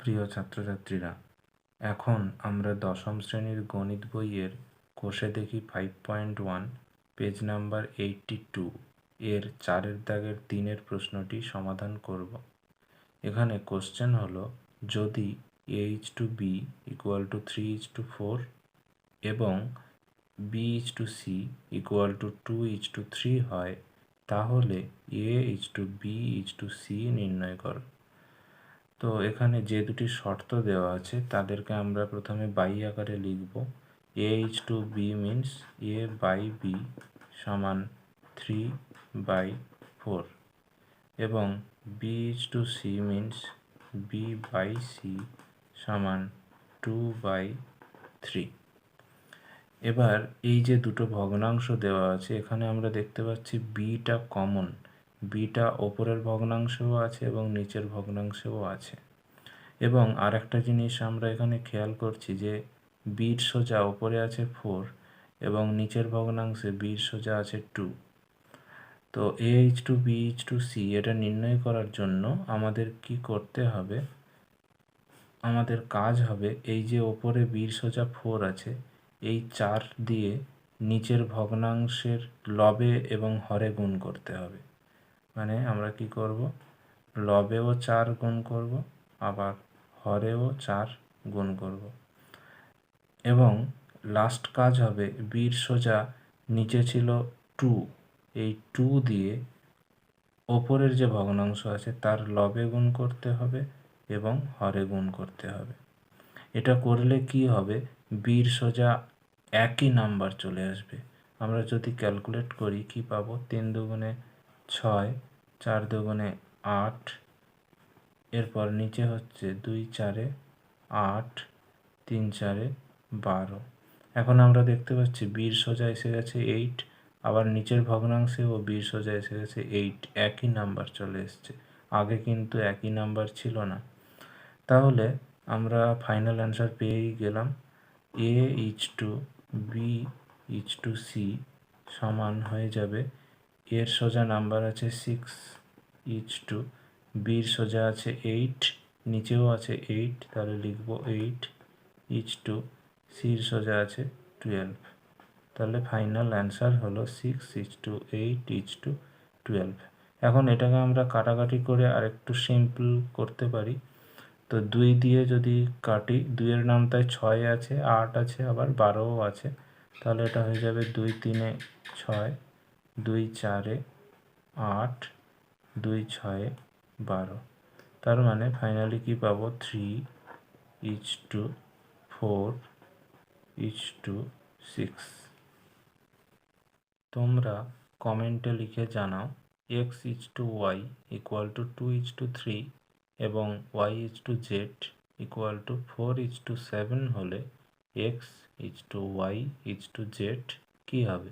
প্রিয় ছাত্রছাত্রীরা, এখন আমরা দশম শ্রেণীর গণিত বইয়ের কোষে দেখি 5.1 পেজ নাম্বার 82 এর 4 দাগের 3 প্রশ্নটি সমাধান করব। এখানে কোশ্চেন হলো, যদি a:b = 3:4 এবং b:c = 2:3 হয়, তাহলে a:b:c নির্ণয় করো। তো এখানে যে দুটি শর্ত দেওয়া আছে তাদেরকে আমরা প্রথমে বাই আকারে লিখব। a:b means a/b সমান 3/4 এবং b:c means b/c সমান 2/3। এবার এই যে দুটো ভগ্নাংশ দেওয়া আছে, এখানে আমরা দেখতে পাচ্ছি বিটা কমন। বিটা ওপরের ভগ্নাংশেও আছে এবং নিচের ভগ্নাংশেও আছে। এবং আরেকটা জিনিস আমরা এখানে খেয়াল করছি যে বির সোজা ওপরে আছে 4 এবং নিচের ভগ্নাংশে বির সোজা আছে 2। তো a:b:c এটা নির্ণয় করার জন্য আমাদের কি করতে হবে? আমাদের কাজ হবে এই যে ওপরে বির সোজা 4 আছে, এই 4 দিয়ে নিচের ভগ্নাংশের লবে এবং হরে গুণ করতে হবে। মানে আমরা কি করব? লবেও 4 গুণ করব, আবার হরেও 4 গুণ করব। এবং লাস্ট কাজ হবে বির সোজা নিচে ছিল 2, এই 2 দিয়ে ওপরের যে ভগ্নাংশ আছে তার লবে গুণ করতে হবে এবং হরে গুণ করতে হবে। এটা করলে কি হবে? বির সোজা একই নাম্বার চলে আসবে। আমরা যদি ক্যালকুলেট করি কি পাবো? 3 দুগুণে 6, 4 দুগুণে 8, এরপর নিচে হচ্ছে 2 4 8, 3 4 12। এখন আমরা দেখতে পাচ্ছি বির সোজা এসে গেছে 8, আবার নিচের ভগ্নাংশেও বির সোজা এসে গেছে 8, একই নাম্বার চলে এসছে। আগে কিন্তু একই নাম্বার ছিল না। তাহলে আমরা ফাইনাল অ্যান্সার পেয়েই গেলাম। a:b:c সমান হয়ে যাবে, এর সোজা নাম্বার আছে 6:, বির সোজা আছে 8, নিচেও আছে 8, তাহলে লিখব 8:, সির সোজা আছে 12। তাহলে ফাইনাল অ্যান্সার হলো 6:8:12। এখন এটাকে আমরা কাটাকাটি করে আরেকটু সিম্পল করতে পারি। তো 2 দিয়ে যদি কাটি, 2 এর নামতায় 6 আছে, 8 আছে, আবার 12ও আছে। তাহলে এটা হয়ে যাবে 2 3 6, 2 4 8, 2 6 12। তার মানে ফাইনালি কি পাবো? 3:4:6। তোমরা কমেন্টে লিখে জানাও x:y = 2:3 এবং y:z = 4:7 হলে x:y:z কি হবে?